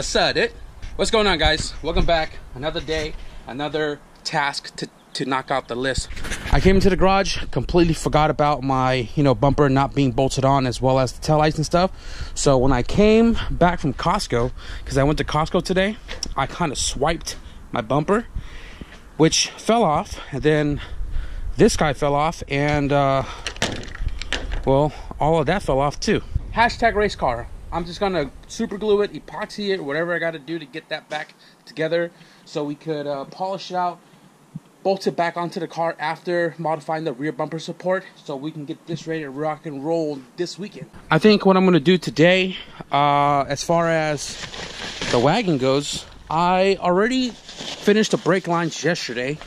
I said it. What's going on, guys? Welcome back. Another day, another task to knock out the list. I came into the garage, completely forgot about my, bumper not being bolted on, as well as the taillights and stuff. So when I came back from Costco, because I went to Costco today, I kind of swiped my bumper, which fell off, and then this guy fell off, and well, all of that fell off too. Hashtag race car. I'm just gonna super glue it, epoxy it, whatever I gotta do to get that back together so we could polish it out, bolt it back onto the car after modifying the rear bumper support, so we can get this ready to rock and roll this weekend. I think what I'm gonna do today, as far as the wagon goes, I already finished the brake lines yesterday,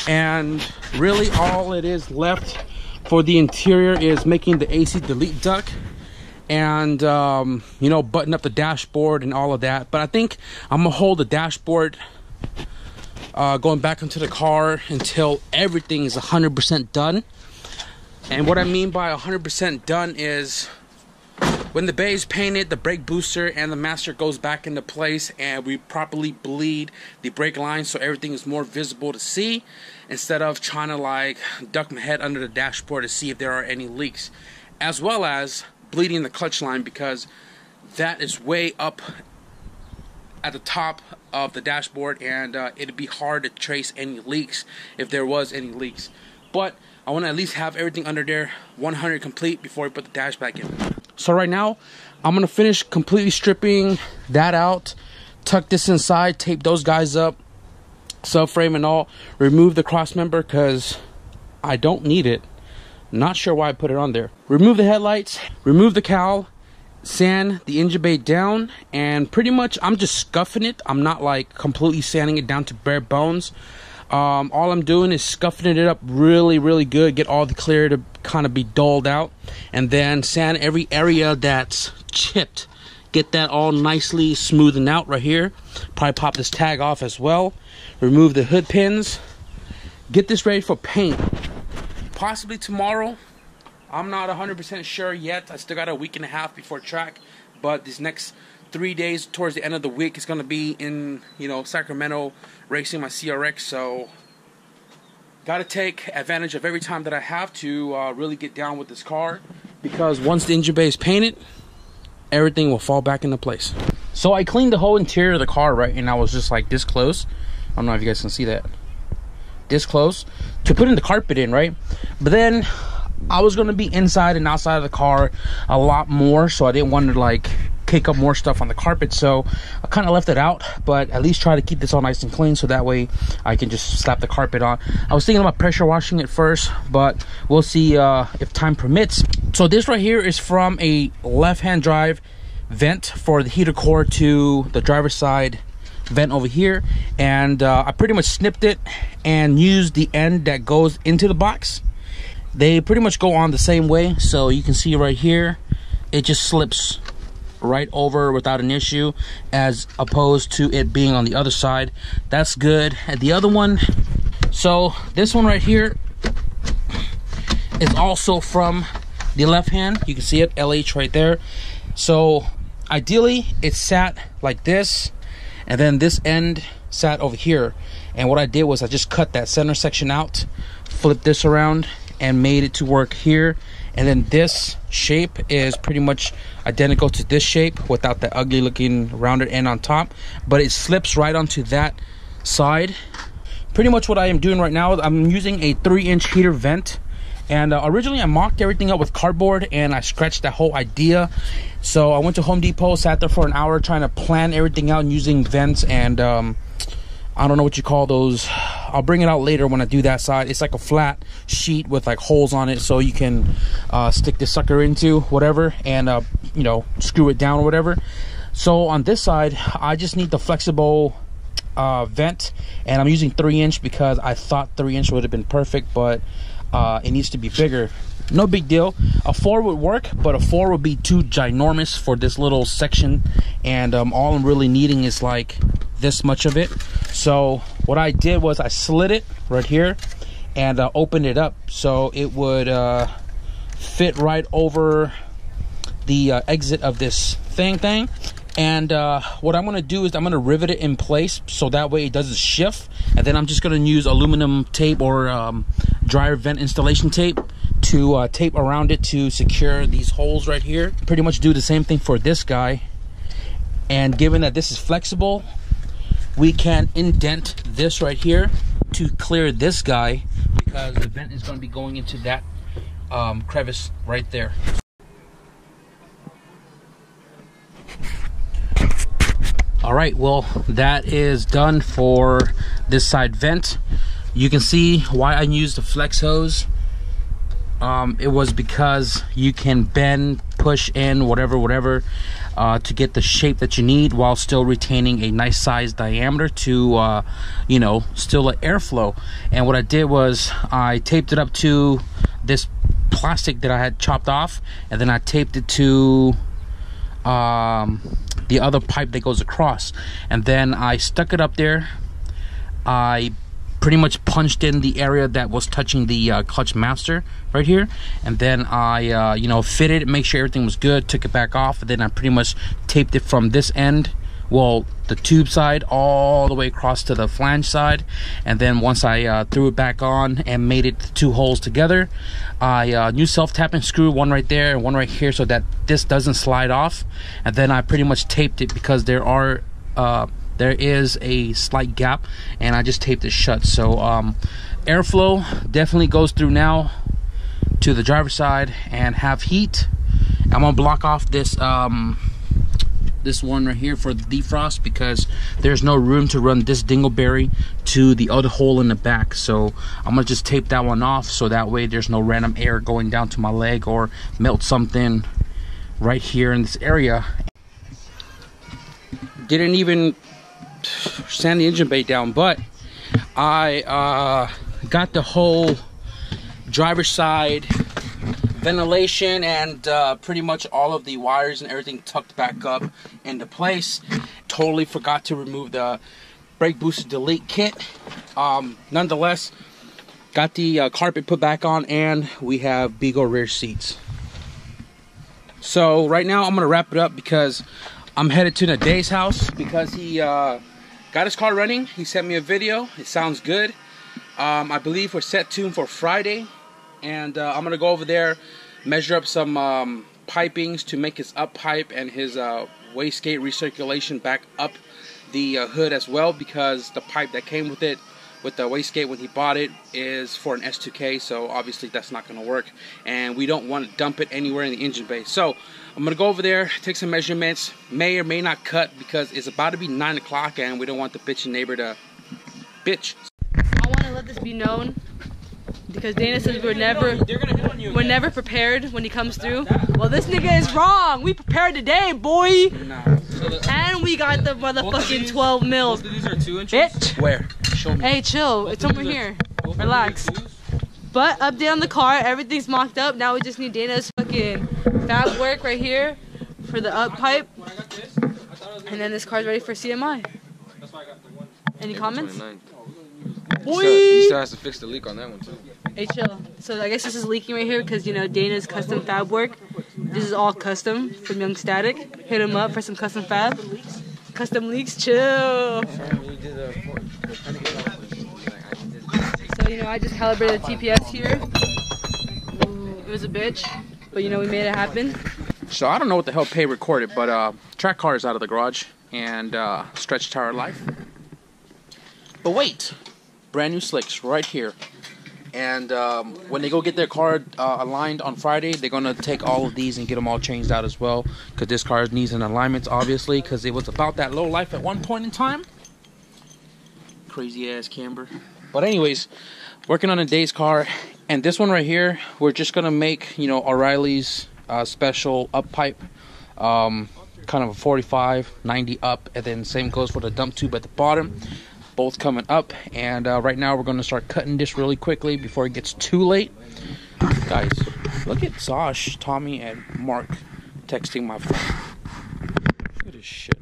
and really all it is left for the interior is making the AC delete duct and button up the dashboard and all of that. But I think I'm gonna hold the dashboard going back into the car until everything is 100% done. And what I mean by 100% done is when the bay is painted, the brake booster and the master goes back into place, and we properly bleed the brake lines so everything is more visible to see, instead of trying to duck my head under the dashboard to see if there are any leaks, as well as bleeding the clutch line, because that is way up at the top of the dashboard, and it'd be hard to trace any leaks if there was any leaks. But I want to at least have everything under there 100 complete before we put the dash back in. So right now I'm gonna finish completely stripping that out, tuck this inside, tape those guys up, subframe and all, remove the cross member because I don't need it. Not sure why I put it on there. Remove the headlights, remove the cowl, sand the engine bay down, and pretty much I'm just scuffing it. I'm not completely sanding it down to bare bones. All I'm doing is scuffing it up really good, get all the clear to kind of be dulled out, and then sand every area that's chipped. Get that all nicely smoothened out right here. Probably pop this tag off as well. Remove the hood pins. Get this ready for paint. Possibly tomorrow. I'm not 100% sure yet. I still got a week and a half before track, but these next 3 days towards the end of the week is going to be in Sacramento racing my CRX, so got to take advantage of every time that I have to really get down with this car, because once the engine bay is painted, everything will fall back into place. So I cleaned the whole interior of the car, right, and I was just this close. I don't know if you guys can see that. This close to putting the carpet in, right? But then I was going to be inside and outside of the car a lot more, so I didn't want to kick up more stuff on the carpet, so I kind of left it out, but at least try to keep this all nice and clean so that way I can just slap the carpet on. I was thinking about pressure washing it first, but we'll see if time permits. So this right here is from a left-hand drive vent for the heater core to the driver's side vent over here, and I pretty much snipped it and used the end that goes into the box. They pretty much go on the same way, so you can see right here it just slips right over without an issue, as opposed to it being on the other side. That's good. And the other one, so this one right here is also from the left hand. You can see it, LH right there. So ideally it sat like this, and then this end sat over here, and what I did was I just cut that center section out, flipped this around, and made it to work here. And then this shape is pretty much identical to this shape without the ugly looking rounded end on top, but it slips right onto that side. Pretty much what I am doing right now, I'm using a 3-inch heater vent, and originally I mocked everything up with cardboard and I scratched that whole idea. So I went to Home Depot, sat there for an hour trying to plan everything out using vents and I don't know what you call those. I'll bring it out later when I do that side. It's like a flat sheet with holes on it, so you can stick this sucker into whatever and screw it down or whatever. So on this side I just need the flexible vent, and I'm using 3-inch because I thought 3-inch would have been perfect, but it needs to be bigger. No big deal. A 4 would work, but a 4 would be too ginormous for this little section, and all I'm really needing is this much of it. So what I did was I slid it right here and opened it up so it would fit right over the exit of this thing, And what I'm going to do is I'm going to rivet it in place so that way it doesn't shift. And then I'm just going to use aluminum tape or dryer vent installation tape to tape around it to secure these holes right here. Pretty much do the same thing for this guy. And given that this is flexible, we can indent this right here to clear this guy, because the vent is going to be going into that crevice right there. All right, well, that is done for this side vent. You can see why I used the flex hose. It was because you can bend, push in, whatever, to get the shape that you need while still retaining a nice size diameter to, you know, still let airflow. And what I did was I taped it up to this plastic that I had chopped off, and then I taped it to the other pipe that goes across, and then I stuck it up there. I pretty much punched in the area that was touching the clutch master right here, and then I you know, fitted it, make sure everything was good, took it back off, and then I pretty much taped it from this end, well, the tube side, all the way across to the flange side. And then once I threw it back on and made it 2 holes together, I used self-tapping screw, one right there and one right here, so that this doesn't slide off. And then I pretty much taped it because there is a slight gap, and I just taped it shut. So airflow definitely goes through now to the driver's side and have heat. I'm gonna block off this this one right here for the defrost, because there's no room to run this dingleberry to the other hole in the back. So I'm gonna just tape that one off, so that way there's no random air going down to my leg or melt something right here in this area. Didn't even sand the engine bay down, but I got the whole driver's side ventilation and pretty much all of the wires and everything tucked back up into place. Totally forgot to remove the brake booster delete kit. Nonetheless, got the carpet put back on, and we have Beagle rear seats. So right now I'm gonna wrap it up because I'm headed to Nadee's house, because he got his car running. He sent me a video. It sounds good. I believe we're set tuned for Friday. And I'm gonna go over there, measure up some pipings to make his up pipe and his wastegate recirculation back up the hood as well, because the pipe that came with it, with the wastegate when he bought it, is for an S2K, so obviously that's not gonna work, and we don't want to dump it anywhere in the engine bay. So I'm gonna go over there, take some measurements, may or may not cut, because it's about to be 9 o'clock and we don't want the bitching neighbor to bitch. I want to let this be known, because Dana says we're never prepared when he comes through. Well, this nigga is wrong. We prepared today, boy. Nah. And we got the motherfucking 12 mils. Both of these are 2 inches? Bitch. Where? Show me. Hey, chill. It's over here. Relax. But update on the car. Everything's mocked up. Now we just need Dana's fucking fab work right here for the up pipe. And then this car's ready for CMI. Any comments? Boy. He still has to fix the leak on that one too. Hey, chill. So I guess this is leaking right here because, you know, Dana's custom fab work. This is all custom from Young Static. Hit him up for some custom fab. Custom leaks, chill. So, you know, I just calibrated the TPS here. It was a bitch, but, you know, we made it happen. So I don't know what the hell Pay recorded, but track car is out of the garage, and stretch tire life. But wait, brand new slicks right here. And when they go get their car aligned on Friday, they're gonna take all of these and get them all changed out as well, because this car needs an alignment, obviously, because it was about that low life at one point in time. Crazy ass camber. But anyways, working on a day's car, and this one right here, we're just gonna make, you know, O'Reilly's special up pipe, kind of a 45, 90 up, and then same goes for the dump tube at the bottom. Both coming up, and right now we're going to start cutting this really quickly before it gets too late. Guys, look at Zosh, Tommy, and Mark texting my phone. Look at this shit.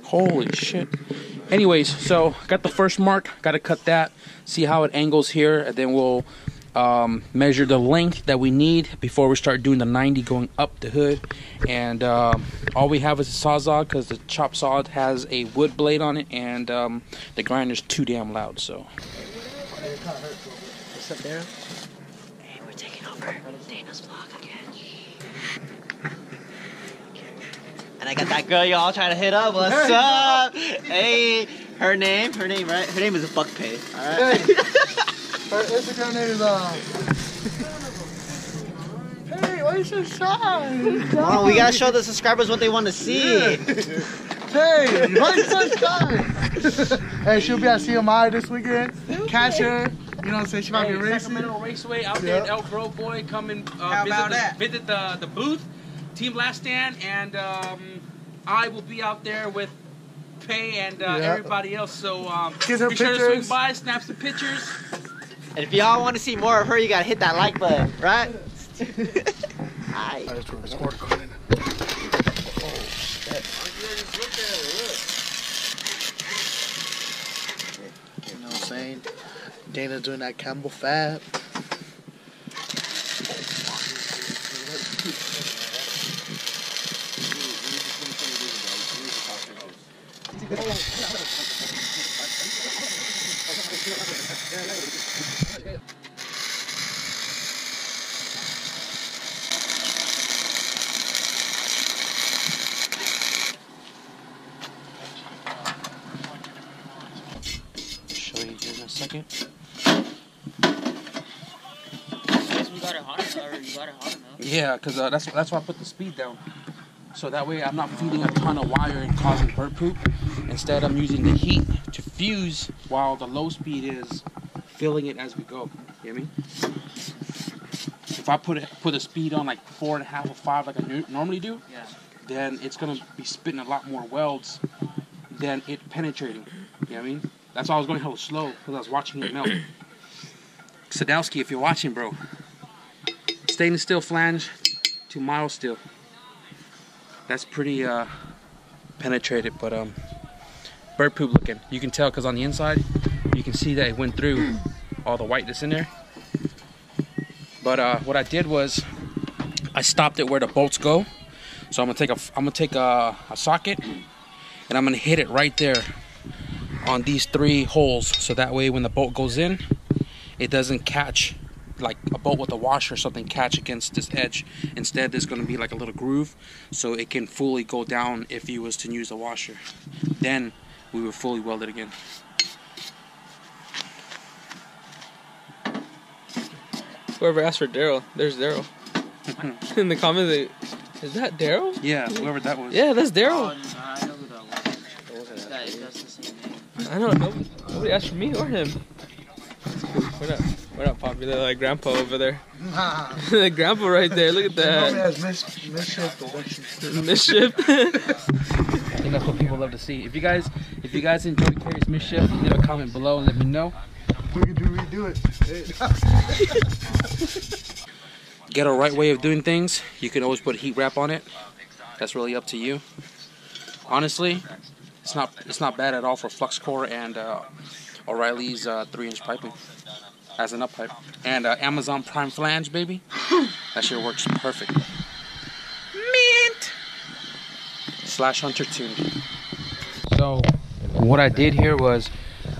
Holy shit. Anyways, so got the first mark, got to cut that, see how it angles here, and then we'll measure the length that we need before we start doing the 90 going up the hood. And all we have is a Sawzall because the chop saw has a wood blade on it, and the grinder's too damn loud. So What's up there? Hey, we're taking over Dana's vlog again. And I got that girl y'all trying to hit up. What's up? Hey, her name, right? Her name is Buckpay. Alright. Her Instagram name is Hey, why are you so shy? Oh, we gotta show the subscribers what they want to see. Yeah. Hey, why are you so shy? Hey, she'll be at CMI this weekend. Catch her. You know what I'm saying? She might be racing. Sacramento Raceway out there at Elk Grove, boy. Come and visit the booth, Team Last Stand, and I will be out there with Pay and everybody else. So be sure to swing by, snap some pictures. And if y'all want to see more of her, you gotta hit that like button, right? Hi. Oh, shit. You know what I'm saying? Dana's doing that Campbell Fab. Show you here in a second. Yeah, because that's why I put the speed down. So that way I'm not feeding a ton of wire and causing bird poop. Instead, I'm using the heat to fuse while the low speed is filling it as we go. You know what I mean? If I put the speed on like 4.5 or 5 like I normally do, then it's gonna be spitting a lot more welds than it penetrating. You know what I mean? That's why I was going hella slow, because I was watching it melt. Sadowski, if you're watching, bro, stainless steel flange to mild steel. That's pretty penetrated, but bird poop looking. You can tell because on the inside, you can see that it went through all the white that's in there. But what I did was I stopped it where the bolts go. So I'm gonna take a socket and I'm gonna hit it right there on these 3 holes, so that way when the bolt goes in, it doesn't catch like a bolt with a washer or something catch against this edge. Instead, there's going to be like a little groove, so it can fully go down if you was to use a washer. Then we would fully weld it again. Whoever asked for Daryl, there's Daryl. In the comments, is that Daryl? Yeah, whoever that was. Yeah, that's Daryl. I know who that was. That's the same name. I don't know. Nobody asked for me or him. We're not popular like Grandpa over there. Like Grandpa right there. Look at that. Mischief. I think that's what people love to see. If you guys enjoy Carrie's mischief, leave a comment below and let me know. We can redo it. Get a right way of doing things. You can always put a heat wrap on it. That's really up to you. Honestly, it's not bad at all for flux core and O'Reilly's 3-inch piping as an up pipe, and Amazon Prime flange, baby. That shit works perfect. Mint / Hunter tuned. So what I did here was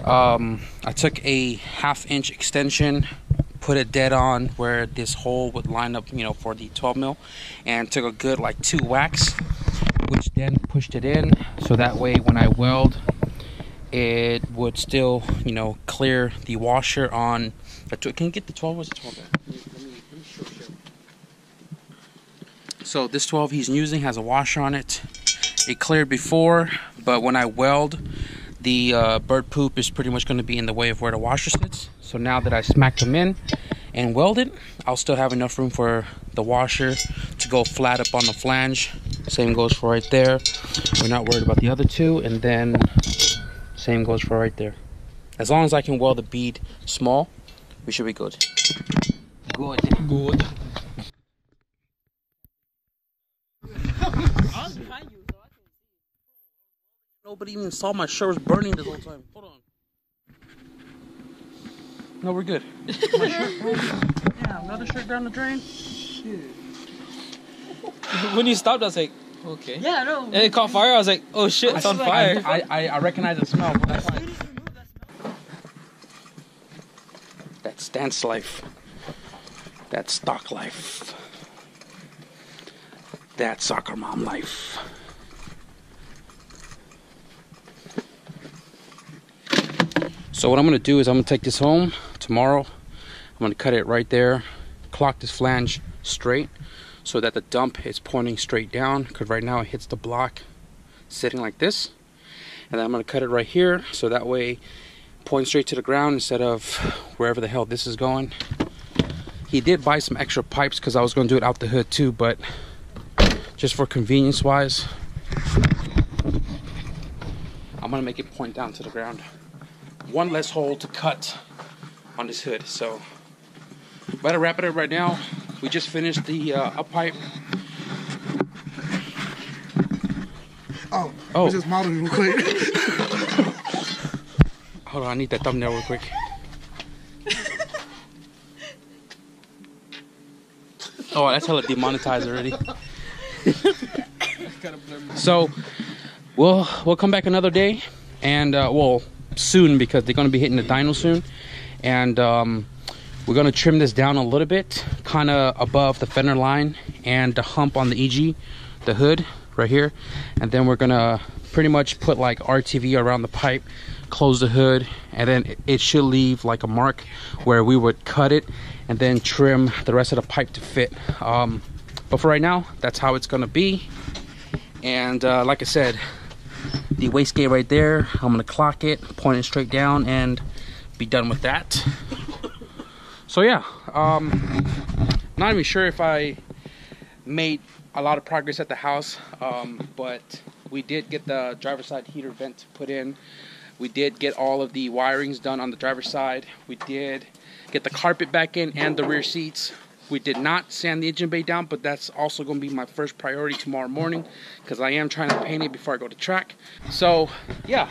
I took a 1/2-inch extension, put it dead on where this hole would line up, you know, for the 12 mil, and took a good like 2 whacks, which then pushed it in, so that way when I weld, it would still, you know, clear the washer on. Can you get the 12? What's the 12 there? Let me show. So this 12 he's using has a washer on it. It cleared before, but when I weld, the bird poop is pretty much going to be in the way of where the washer sits. So now that I smacked them in and welded, I'll still have enough room for the washer to go flat up on the flange. Same goes for right there. We're not worried about the other 2, and then same goes for right there. As long as I can weld the bead small, we should be good. Good. Nobody even saw my shirt was burning this whole time. Hold on. No, we're good. My shirt, bro. Yeah, another shirt down the drain. Shit. When you stopped, I was like, okay. Yeah, no. And it caught fire. I was like, oh shit, it's on fire. I recognize the smell. Bro. That's fine. That's dance life. That's stock life. That's soccer mom life. So what I'm going to do is I'm going to take this home tomorrow. I'm going to cut it right there. Clock this flange straight so that the dump is pointing straight down, because right now it hits the block sitting like this. And then I'm going to cut it right here so that way point straight to the ground instead of wherever the hell this is going. He did buy some extra pipes because I was going to do it out the hood too, but just for convenience wise, I'm going to make it point down to the ground. One less hole to cut on this hood. So better wrap it up right now. We just finished the up pipe. Oh, let's just model real quick. Hold on, I need that thumbnail real quick. Oh, that's hella demonetized already. So we'll come back another day, and well, soon, because they're gonna be hitting the dyno soon, and we're gonna trim this down a little bit, kind of above the fender line and the hump on the EG, the hood right here, and then we're gonna pretty much put like RTV around the pipe, close the hood, and then it should leave like a mark where we would cut it and then trim the rest of the pipe to fit. But for right now, that's how it's gonna be. And like I said, the wastegate right there, I'm gonna clock it, point it straight down, and be done with that. So yeah, not even sure if I made a lot of progress at the house, but we did get the driver's side heater vent put in. We did get all of the wirings done on the driver's side. We did get the carpet back in and the rear seats. We did not sand the engine bay down, but that's also going to be my first priority tomorrow morning, because I am trying to paint it before I go to track. So yeah,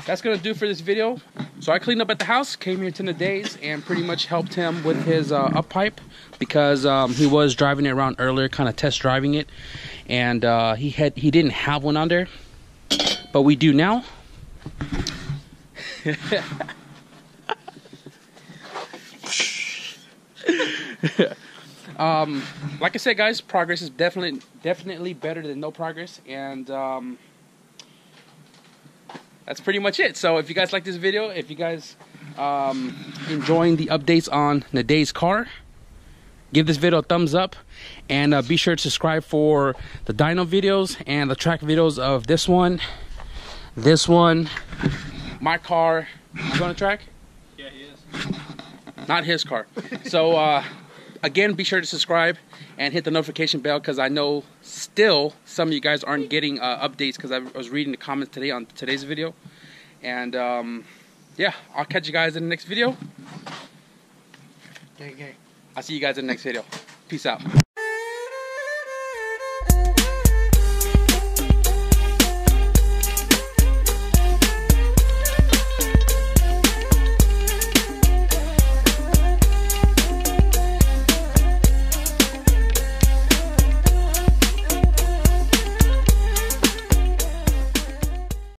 that's going to do for this video. So I cleaned up at the house, came here to Nadays, and pretty much helped him with his up pipe, because he was driving it around earlier, kind of test driving it, and he didn't have one on there, but we do now. Like I said, guys, progress is definitely better than no progress, and that's pretty much it. So if you guys like this video, if you guys enjoying the updates on Nadays' car, give this video a thumbs up, and be sure to subscribe for the dyno videos and the track videos of this one, my car. You going to track? Yeah, he is. Not his car. So again, be sure to subscribe and hit the notification bell, because I know still some of you guys aren't getting updates, because I was reading the comments today on today's video. And yeah, I'll catch you guys in the next video. Gang, gang. I'll see you guys in the next video. Peace out.